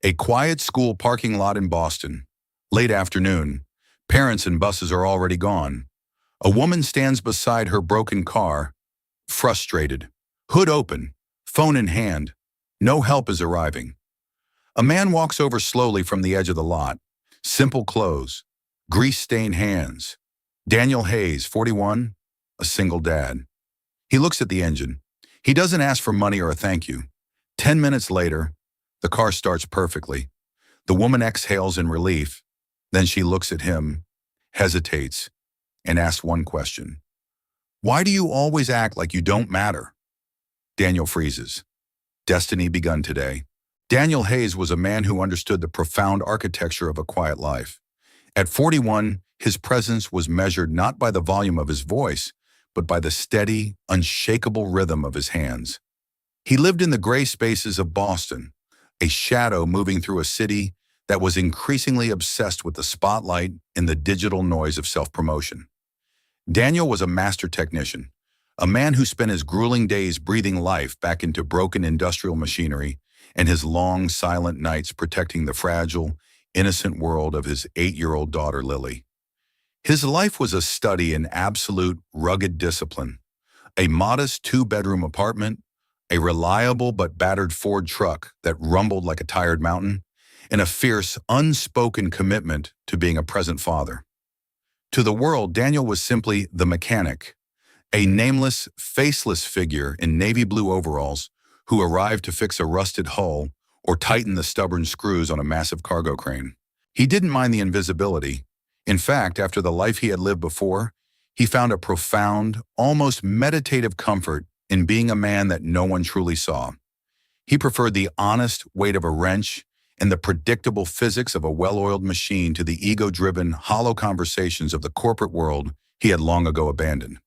A quiet school parking lot in Boston. Late afternoon. Parents and buses are already gone. A woman stands beside her broken car, frustrated. Hood open, phone in hand. No help is arriving. A man walks over slowly from the edge of the lot. Simple clothes, grease-stained hands. Daniel Hayes, 41, a single dad. He looks at the engine. He doesn't ask for money or a thank you. 10 minutes later, the car starts perfectly. The woman exhales in relief. Then she looks at him, hesitates, and asks one question. Why do you always act like you don't matter? Daniel freezes. Destiny begun today. Daniel Hayes was a man who understood the profound architecture of a quiet life. At 41, his presence was measured not by the volume of his voice, but by the steady, unshakable rhythm of his hands. He lived in the gray spaces of Boston, a shadow moving through a city that was increasingly obsessed with the spotlight and the digital noise of self-promotion. Daniel was a master technician, a man who spent his grueling days breathing life back into broken industrial machinery and his long, silent nights protecting the fragile, innocent world of his 8-year-old daughter, Lily. His life was a study in absolute, rugged discipline. A modest 2-bedroom apartment, a reliable but battered Ford truck that rumbled like a tired mountain, and a fierce, unspoken commitment to being a present father. To the world, Daniel was simply the mechanic, a nameless, faceless figure in navy blue overalls who arrived to fix a rusted hull or tighten the stubborn screws on a massive cargo crane. He didn't mind the invisibility. In fact, after the life he had lived before, he found a profound, almost meditative comfort in being a man that no one truly saw. He preferred the honest weight of a wrench and the predictable physics of a well-oiled machine to the ego-driven, hollow conversations of the corporate world he had long ago abandoned.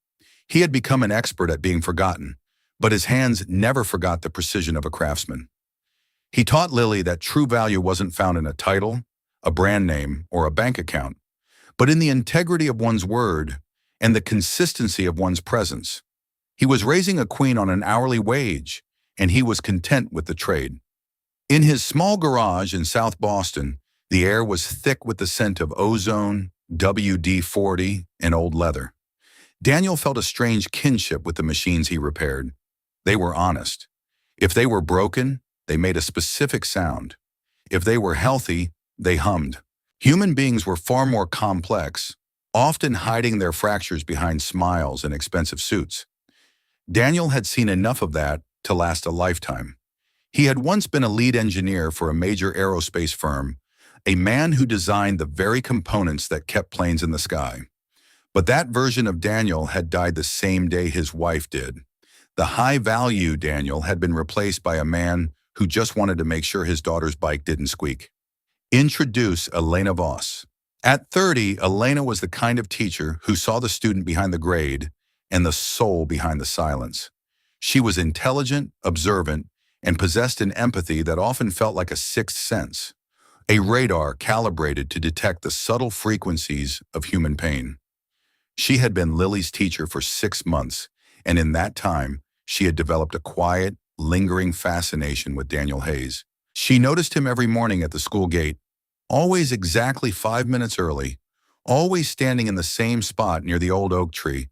He had become an expert at being forgotten, but his hands never forgot the precision of a craftsman. He taught Lily that true value wasn't found in a title, a brand name, or a bank account, but in the integrity of one's word and the consistency of one's presence. He was raising a queen on an hourly wage, and he was content with the trade. In his small garage in South Boston, the air was thick with the scent of ozone, WD-40, and old leather. Daniel felt a strange kinship with the machines he repaired. They were honest. If they were broken, they made a specific sound. If they were healthy, they hummed. Human beings were far more complex, often hiding their fractures behind smiles and expensive suits. Daniel had seen enough of that to last a lifetime. He had once been a lead engineer for a major aerospace firm, a man who designed the very components that kept planes in the sky. But that version of Daniel had died the same day his wife did. The high-value Daniel had been replaced by a man who just wanted to make sure his daughter's bike didn't squeak. Introduce Elena Voss. At 30, Elena was the kind of teacher who saw the student behind the grade and the soul behind the silence. She was intelligent, observant, and possessed an empathy that often felt like a sixth sense, a radar calibrated to detect the subtle frequencies of human pain. She had been Lily's teacher for 6 months, and in that time, she had developed a quiet, lingering fascination with Daniel Hayes. She noticed him every morning at the school gate, always exactly 5 minutes early, always standing in the same spot near the old oak tree,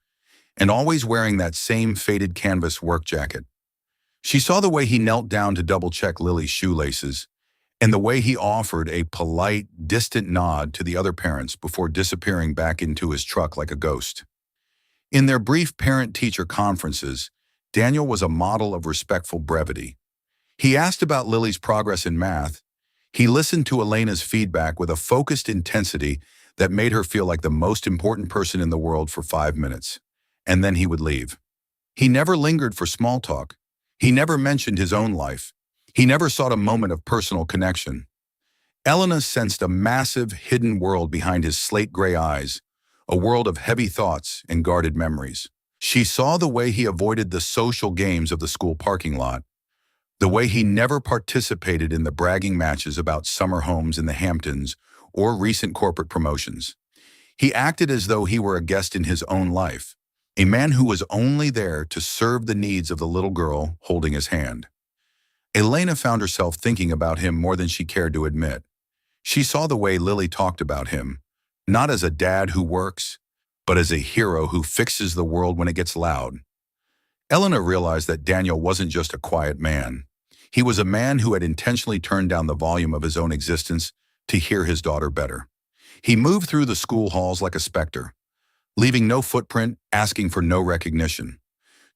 and always wearing that same faded canvas work jacket. She saw the way he knelt down to double-check Lily's shoelaces, and the way he offered a polite, distant nod to the other parents before disappearing back into his truck like a ghost. In their brief parent-teacher conferences, Daniel was a model of respectful brevity. He asked about Lily's progress in math. He listened to Elena's feedback with a focused intensity that made her feel like the most important person in the world for 5 minutes. And then he would leave. He never lingered for small talk. He never mentioned his own life. He never sought a moment of personal connection. Elena sensed a massive, hidden world behind his slate-gray eyes, a world of heavy thoughts and guarded memories. She saw the way he avoided the social games of the school parking lot, the way he never participated in the bragging matches about summer homes in the Hamptons or recent corporate promotions. He acted as though he were a guest in his own life, a man who was only there to serve the needs of the little girl holding his hand. Elena found herself thinking about him more than she cared to admit. She saw the way Lily talked about him, not as a dad who works, but as a hero who fixes the world when it gets loud. Elena realized that Daniel wasn't just a quiet man. He was a man who had intentionally turned down the volume of his own existence to hear his daughter better. He moved through the school halls like a specter, leaving no footprint, asking for no recognition.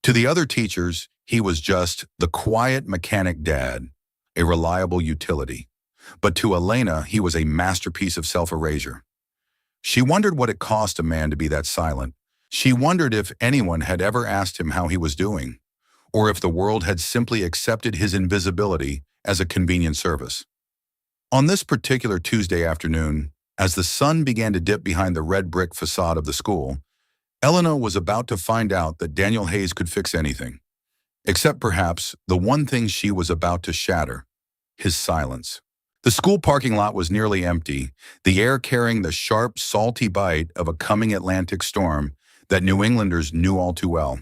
To the other teachers, he was just the quiet mechanic dad, a reliable utility. But to Elena, he was a masterpiece of self-erasure. She wondered what it cost a man to be that silent. She wondered if anyone had ever asked him how he was doing, or if the world had simply accepted his invisibility as a convenient service. On this particular Tuesday afternoon, as the sun began to dip behind the red brick facade of the school, Elena was about to find out that Daniel Hayes could fix anything, except perhaps the one thing she was about to shatter: his silence. The school parking lot was nearly empty, the air carrying the sharp, salty bite of a coming Atlantic storm that New Englanders knew all too well.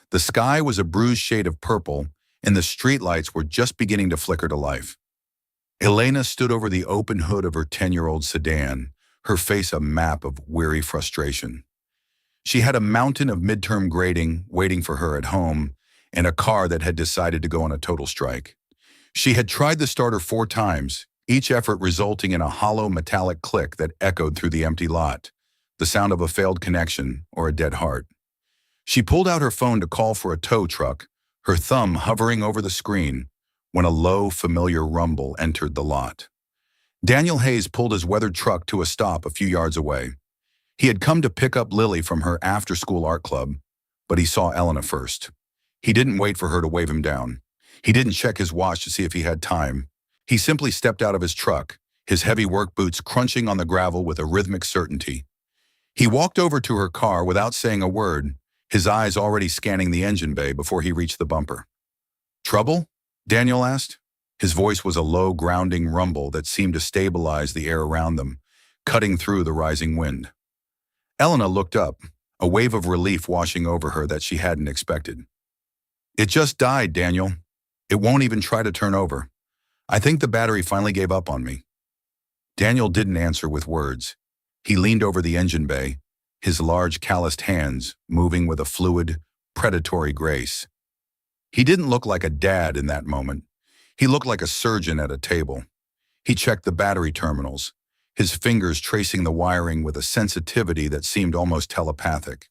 The sky was a bruised shade of purple, and the streetlights were just beginning to flicker to life. Elena stood over the open hood of her 10-year-old sedan, her face a map of weary frustration. She had a mountain of midterm grading waiting for her at home, and a car that had decided to go on a total strike. She had tried the starter 4 times, each effort resulting in a hollow metallic click that echoed through the empty lot, the sound of a failed connection or a dead heart. She pulled out her phone to call for a tow truck, her thumb hovering over the screen, when a low, familiar rumble entered the lot. Daniel Hayes pulled his weathered truck to a stop a few yards away. He had come to pick up Lily from her after-school art club, but he saw Elena first. He didn't wait for her to wave him down. He didn't check his watch to see if he had time. He simply stepped out of his truck, his heavy work boots crunching on the gravel with a rhythmic certainty. He walked over to her car without saying a word, his eyes already scanning the engine bay before he reached the bumper. "Trouble?" Daniel asked. His voice was a low, grounding rumble that seemed to stabilize the air around them, cutting through the rising wind. Elena looked up, a wave of relief washing over her that she hadn't expected. "It just died, Daniel. It won't even try to turn over. I think the battery finally gave up on me." Daniel didn't answer with words. He leaned over the engine bay, his large calloused hands moving with a fluid, predatory grace. He didn't look like a dad in that moment. He looked like a surgeon at a table. He checked the battery terminals, his fingers tracing the wiring with a sensitivity that seemed almost telepathic.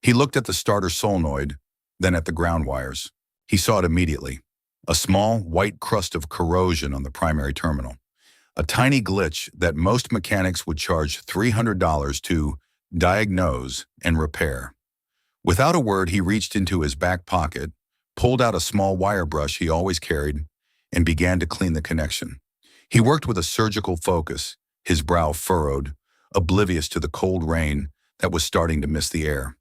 He looked at the starter solenoid, then at the ground wires. He saw it immediately. A small, white crust of corrosion on the primary terminal. A tiny glitch that most mechanics would charge $300 to diagnose and repair. Without a word, he reached into his back pocket, pulled out a small wire brush he always carried, and began to clean the connection. He worked with a surgical focus, his brow furrowed, oblivious to the cold rain that was starting to mist the air.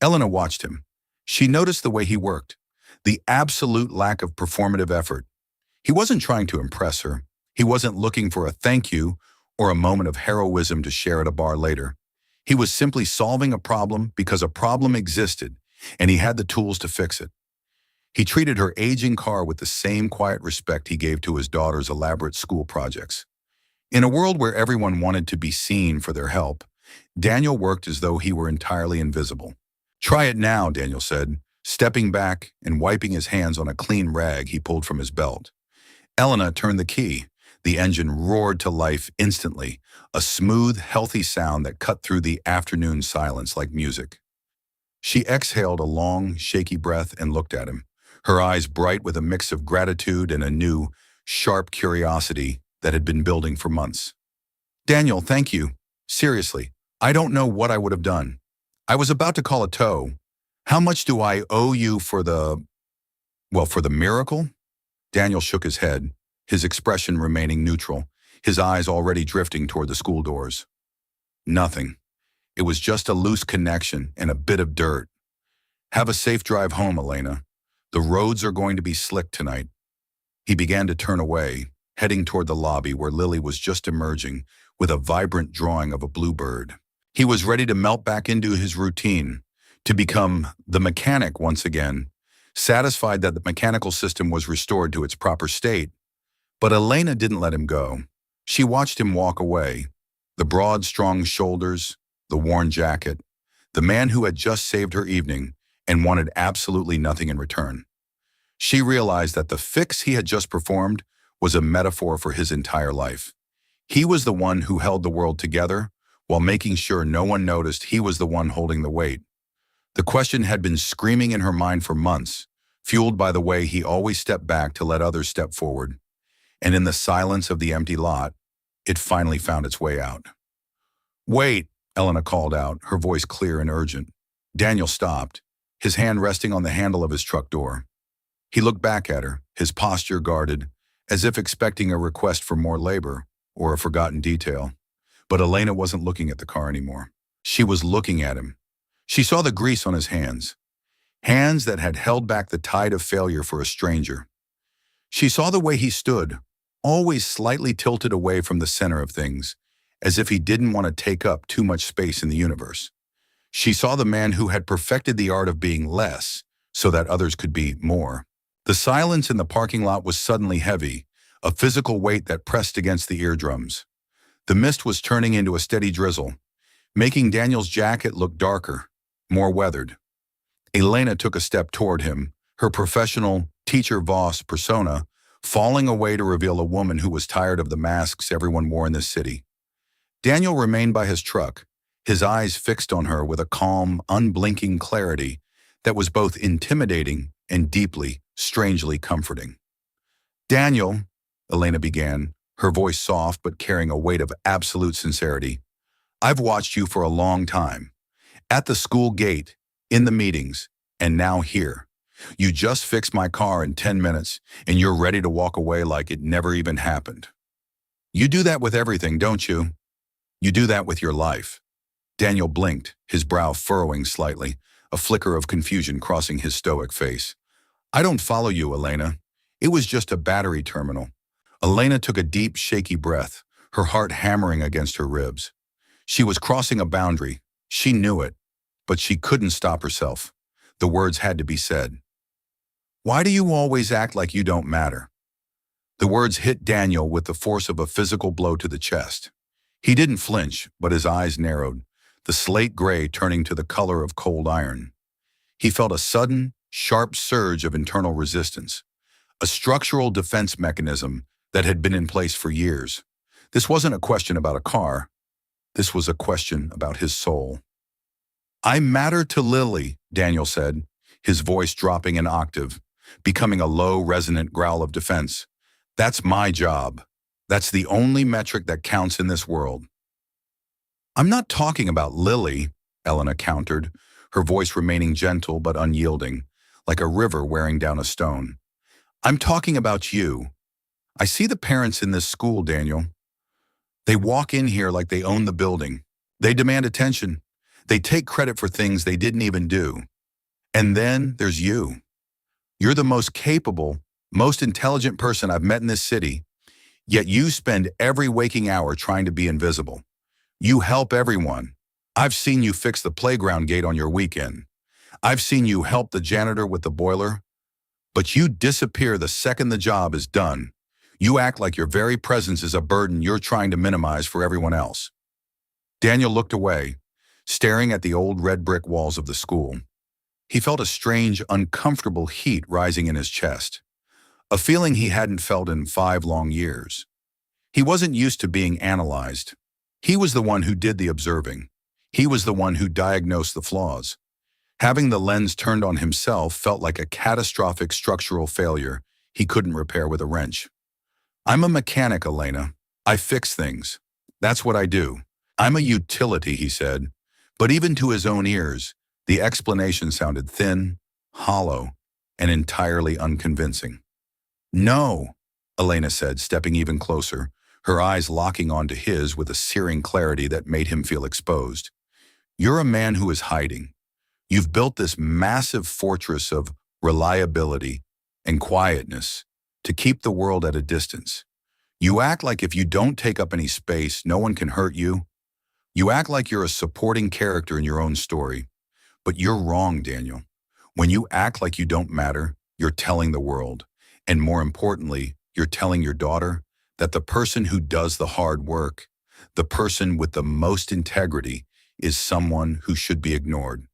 Elena watched him. She noticed the way he worked, the absolute lack of performative effort. He wasn't trying to impress her. He wasn't looking for a thank you or a moment of heroism to share at a bar later. He was simply solving a problem because a problem existed, and he had the tools to fix it. He treated her aging car with the same quiet respect he gave to his daughter's elaborate school projects. In a world where everyone wanted to be seen for their help, Daniel worked as though he were entirely invisible. "Try it now," Daniel said, stepping back and wiping his hands on a clean rag he pulled from his belt. Elena turned the key. The engine roared to life instantly, a smooth, healthy sound that cut through the afternoon silence like music. She exhaled a long, shaky breath and looked at him, her eyes bright with a mix of gratitude and a new, sharp curiosity that had been building for months. "Daniel, thank you. Seriously, I don't know what I would have done. I was about to call a tow. How much do I owe you for the miracle?" Daniel shook his head, his expression remaining neutral, his eyes already drifting toward the school doors. "Nothing. It was just a loose connection and a bit of dirt. Have a safe drive home, Elena. The roads are going to be slick tonight." He began to turn away, heading toward the lobby where Lily was just emerging with a vibrant drawing of a bluebird. He was ready to melt back into his routine, to become the mechanic once again, satisfied that the mechanical system was restored to its proper state. But Elena didn't let him go. She watched him walk away. The broad, strong shoulders, the worn jacket, the man who had just saved her evening and wanted absolutely nothing in return. She realized that the fix he had just performed was a metaphor for his entire life. He was the one who held the world together while making sure no one noticed he was the one holding the weight. The question had been screaming in her mind for months, fueled by the way he always stepped back to let others step forward. And in the silence of the empty lot, it finally found its way out. "Wait," Elena called out, her voice clear and urgent. Daniel stopped, his hand resting on the handle of his truck door. He looked back at her, his posture guarded, as if expecting a request for more labor or a forgotten detail. But Elena wasn't looking at the car anymore. She was looking at him. She saw the grease on his hands, hands that had held back the tide of failure for a stranger. She saw the way he stood, always slightly tilted away from the center of things, as if he didn't want to take up too much space in the universe. She saw the man who had perfected the art of being less so that others could be more. The silence in the parking lot was suddenly heavy, a physical weight that pressed against the eardrums. The mist was turning into a steady drizzle, making Daniel's jacket look darker, more weathered. Elena took a step toward him, her professional teacher boss persona falling away to reveal a woman who was tired of the masks everyone wore in this city. Daniel remained by his truck, his eyes fixed on her with a calm, unblinking clarity that was both intimidating and deeply, strangely comforting. "Daniel," Elena began, her voice soft but carrying a weight of absolute sincerity, "I've watched you for a long time. At the school gate, in the meetings, and now here. You just fixed my car in 10 minutes, and you're ready to walk away like it never even happened. You do that with everything, don't you? You do that with your life." Daniel blinked, his brow furrowing slightly, a flicker of confusion crossing his stoic face. "I don't follow you, Elena. It was just a battery terminal." Elena took a deep, shaky breath, her heart hammering against her ribs. She was crossing a boundary. She knew it, but she couldn't stop herself. The words had to be said. "Why do you always act like you don't matter?" The words hit Daniel with the force of a physical blow to the chest. He didn't flinch, but his eyes narrowed, the slate gray turning to the color of cold iron. He felt a sudden, sharp surge of internal resistance, a structural defense mechanism that had been in place for years. This wasn't a question about a car. This was a question about his soul. "I matter to Lily," Daniel said, his voice dropping an octave, becoming a low, resonant growl of defense. "That's my job. That's the only metric that counts in this world." "I'm not talking about Lily," Elena countered, her voice remaining gentle but unyielding, like a river wearing down a stone. "I'm talking about you. I see the parents in this school, Daniel. They walk in here like they own the building. They demand attention. They take credit for things they didn't even do. And then there's you. You're the most capable, most intelligent person I've met in this city, yet you spend every waking hour trying to be invisible. You help everyone. I've seen you fix the playground gate on your weekend. I've seen you help the janitor with the boiler. But you disappear the second the job is done. You act like your very presence is a burden you're trying to minimize for everyone else." Daniel looked away, staring at the old red brick walls of the school. He felt a strange, uncomfortable heat rising in his chest, a feeling he hadn't felt in 5 long years. He wasn't used to being analyzed. He was the one who did the observing. He was the one who diagnosed the flaws. Having the lens turned on himself felt like a catastrophic structural failure he couldn't repair with a wrench. "I'm a mechanic, Elena. I fix things. That's what I do. I'm a utility," he said. But even to his own ears, the explanation sounded thin, hollow, and entirely unconvincing. "No," Elena said, stepping even closer, her eyes locking onto his with a searing clarity that made him feel exposed. "You're a man who is hiding. You've built this massive fortress of reliability and quietness to keep the world at a distance. You act like if you don't take up any space, no one can hurt you. You act like you're a supporting character in your own story. But you're wrong, Daniel. When you act like you don't matter, you're telling the world, and more importantly, you're telling your daughter that the person who does the hard work, the person with the most integrity, is someone who should be ignored.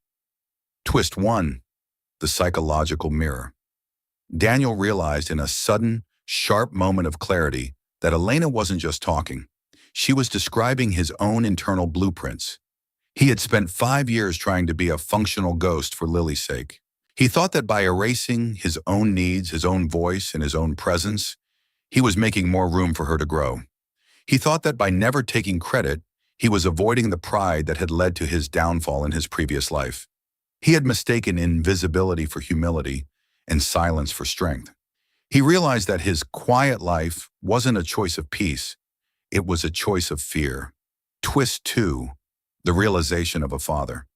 Twist 1. The psychological mirror. Daniel realized in a sudden, sharp moment of clarity that Elena wasn't just talking. She was describing his own internal blueprints. He had spent 5 years trying to be a functional ghost for Lily's sake. He thought that by erasing his own needs, his own voice, and his own presence, he was making more room for her to grow. He thought that by never taking credit, he was avoiding the pride that had led to his downfall in his previous life. He had mistaken invisibility for humility and silence for strength. He realized that his quiet life wasn't a choice of peace, it was a choice of fear. Twist 2. The realization of a father.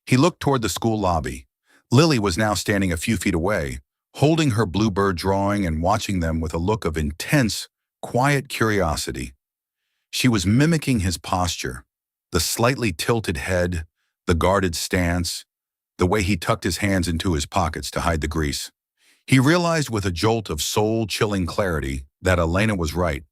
He looked toward the school lobby. Lily was now standing a few feet away, holding her bluebird drawing and watching them with a look of intense, quiet curiosity. She was mimicking his posture, the slightly tilted head, the guarded stance, the way he tucked his hands into his pockets to hide the grease. He realized with a jolt of soul-chilling clarity that Elena was right.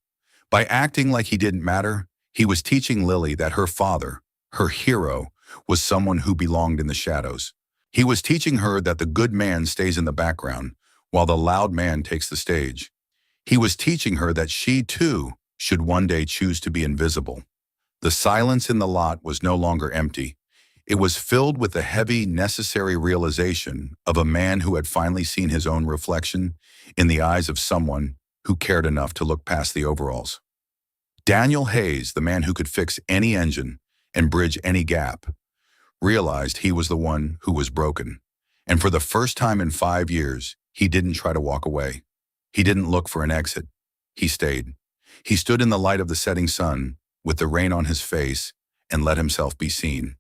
By acting like he didn't matter, he was teaching Lily that her father, her hero, was someone who belonged in the shadows. He was teaching her that the good man stays in the background, while the loud man takes the stage. He was teaching her that she, too, should one day choose to be invisible. The silence in the lot was no longer empty. It was filled with the heavy, necessary realization of a man who had finally seen his own reflection in the eyes of someone who cared enough to look past the overalls. Daniel Hayes, the man who could fix any engine and bridge any gap, realized he was the one who was broken. And for the first time in 5 years, he didn't try to walk away. He didn't look for an exit. He stayed. He stood in the light of the setting sun, with the rain on his face, and let himself be seen.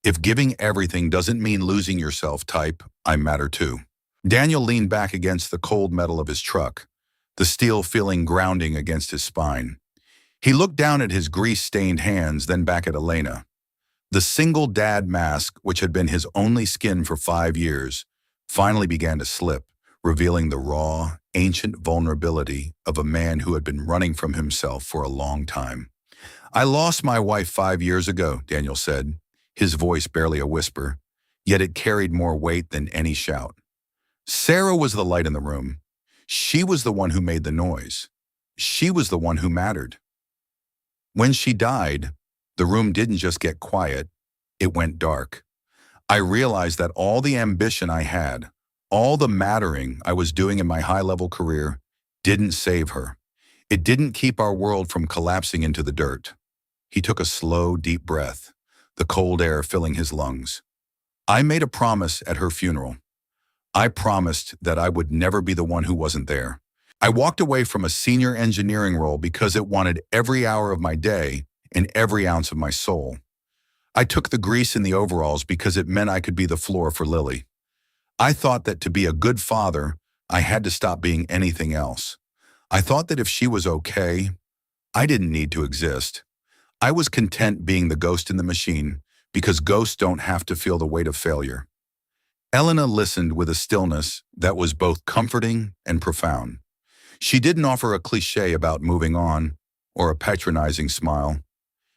If giving everything doesn't mean losing yourself, type, I matter too. Daniel leaned back against the cold metal of his truck, the steel feeling grounding against his spine. He looked down at his grease-stained hands, then back at Elena. The single dad mask, which had been his only skin for 5 years, finally began to slip, revealing the raw, ancient vulnerability of a man who had been running from himself for a long time. I lost my wife 5 years ago, Daniel said, his voice barely a whisper, yet it carried more weight than any shout. Sarah was the light in the room. She was the one who made the noise. She was the one who mattered. When she died, the room didn't just get quiet, it went dark. I realized that all the ambition I had, all the mattering I was doing in my high-level career, didn't save her. It didn't keep our world from collapsing into the dirt. He took a slow, deep breath, the cold air filling his lungs. I made a promise at her funeral. I promised that I would never be the one who wasn't there. I walked away from a senior engineering role because it wanted every hour of my day and every ounce of my soul. I took the grease in the overalls because it meant I could be the floor for Lily. I thought that to be a good father, I had to stop being anything else. I thought that if she was okay, I didn't need to exist. I was content being the ghost in the machine because ghosts don't have to feel the weight of failure. Elena listened with a stillness that was both comforting and profound. She didn't offer a cliché about moving on or a patronizing smile.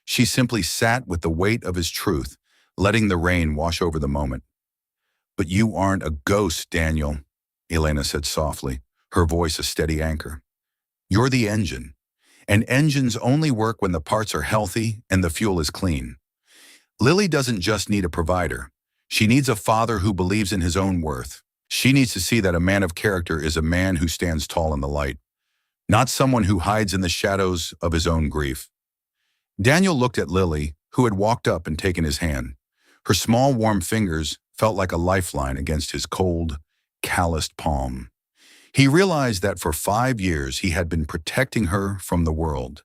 She simply sat with the weight of his truth, letting the rain wash over the moment. But you aren't a ghost, Daniel, Elena said softly, her voice a steady anchor. You're the engine, and engines only work when the parts are healthy and the fuel is clean. Lily doesn't just need a provider. She needs a father who believes in his own worth. She needs to see that a man of character is a man who stands tall in the light, not someone who hides in the shadows of his own grief. Daniel looked at Lily, who had walked up and taken his hand. Her small, warm fingers felt like a lifeline against his cold, calloused palm. He realized that for 5 years he had been protecting her from the world,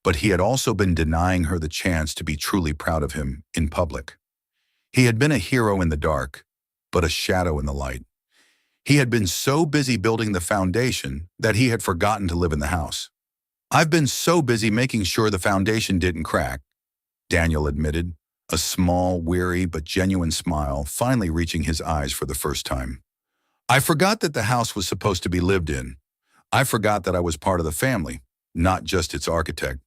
but he had also been denying her the chance to be truly proud of him in public. He had been a hero in the dark, but a shadow in the light. He had been so busy building the foundation that he had forgotten to live in the house. I've been so busy making sure the foundation didn't crack, Daniel admitted, a small, weary, but genuine smile finally reaching his eyes for the first time. I forgot that the house was supposed to be lived in. I forgot that I was part of the family, not just its architect.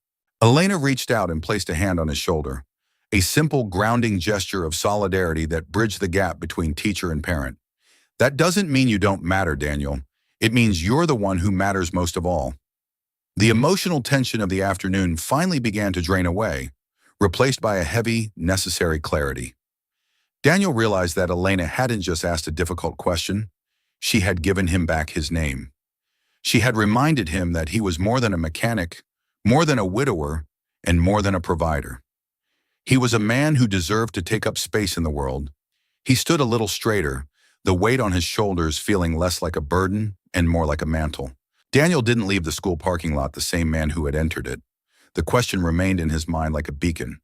Elena reached out and placed a hand on his shoulder, a simple grounding gesture of solidarity that bridged the gap between teacher and parent. That doesn't mean you don't matter, Daniel. It means you're the one who matters most of all. The emotional tension of the afternoon finally began to drain away, replaced by a heavy, necessary clarity. Daniel realized that Elena hadn't just asked a difficult question, she had given him back his name. She had reminded him that he was more than a mechanic, more than a widower, and more than a provider. He was a man who deserved to take up space in the world. He stood a little straighter, the weight on his shoulders feeling less like a burden and more like a mantle. Daniel didn't leave the school parking lot the same man who had entered it. The question remained in his mind like a beacon,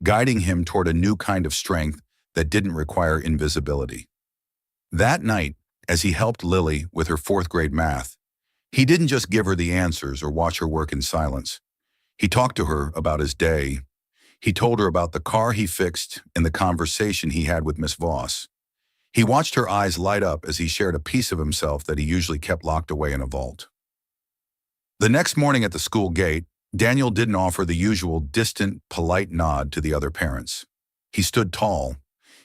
guiding him toward a new kind of strength that didn't require invisibility. That night, as he helped Lily with her fourth-grade math, he didn't just give her the answers or watch her work in silence. He talked to her about his day. He told her about the car he fixed and the conversation he had with Miss Voss. He watched her eyes light up as he shared a piece of himself that he usually kept locked away in a vault. The next morning at the school gate, Daniel didn't offer the usual distant, polite nod to the other parents. He stood tall.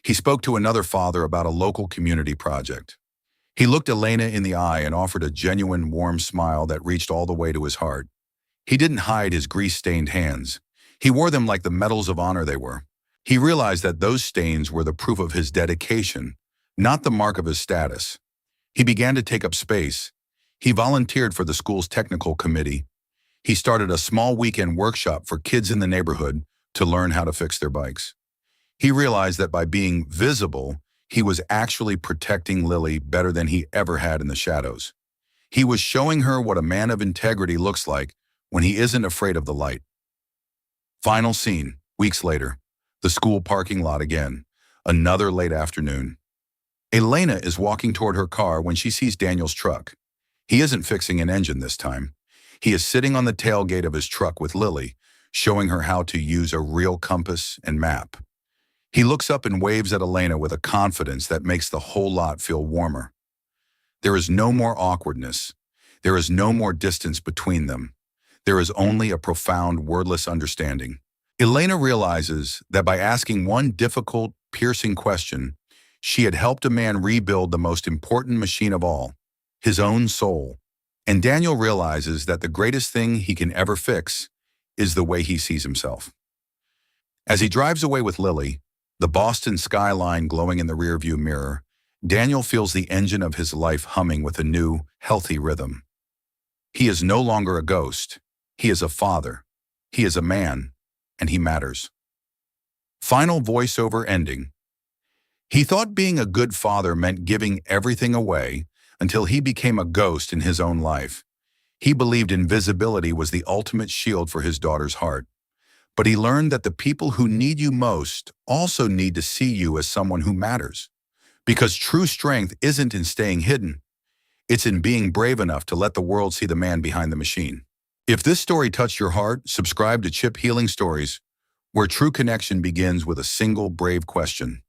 He spoke to another father about a local community project. He looked Elena in the eye and offered a genuine, warm smile that reached all the way to his heart. He didn't hide his grease-stained hands. He wore them like the medals of honor they were. He realized that those stains were the proof of his dedication, not the mark of his status. He began to take up space. He volunteered for the school's technical committee. He started a small weekend workshop for kids in the neighborhood to learn how to fix their bikes. He realized that by being visible, he was actually protecting Lily better than he ever had in the shadows. He was showing her what a man of integrity looks like when he isn't afraid of the light. Final scene, weeks later, the school parking lot again, another late afternoon. Elena is walking toward her car when she sees Daniel's truck. He isn't fixing an engine this time. He is sitting on the tailgate of his truck with Lily, showing her how to use a real compass and map. He looks up and waves at Elena with a confidence that makes the whole lot feel warmer. There is no more awkwardness. There is no more distance between them. There is only a profound, wordless understanding. Elena realizes that by asking one difficult, piercing question, she had helped a man rebuild the most important machine of all, his own soul. And Daniel realizes that the greatest thing he can ever fix is the way he sees himself. As he drives away with Lily, the Boston skyline glowing in the rearview mirror, Daniel feels the engine of his life humming with a new, healthy rhythm. He is no longer a ghost. He is a father. He is a man, and he matters. Final voiceover ending. He thought being a good father meant giving everything away until he became a ghost in his own life. He believed invisibility was the ultimate shield for his daughter's heart. But he learned that the people who need you most also need to see you as someone who matters. Because true strength isn't in staying hidden. It's in being brave enough to let the world see the man behind the machine. If this story touched your heart, subscribe to Chip Healing Stories, where true connection begins with a single brave question.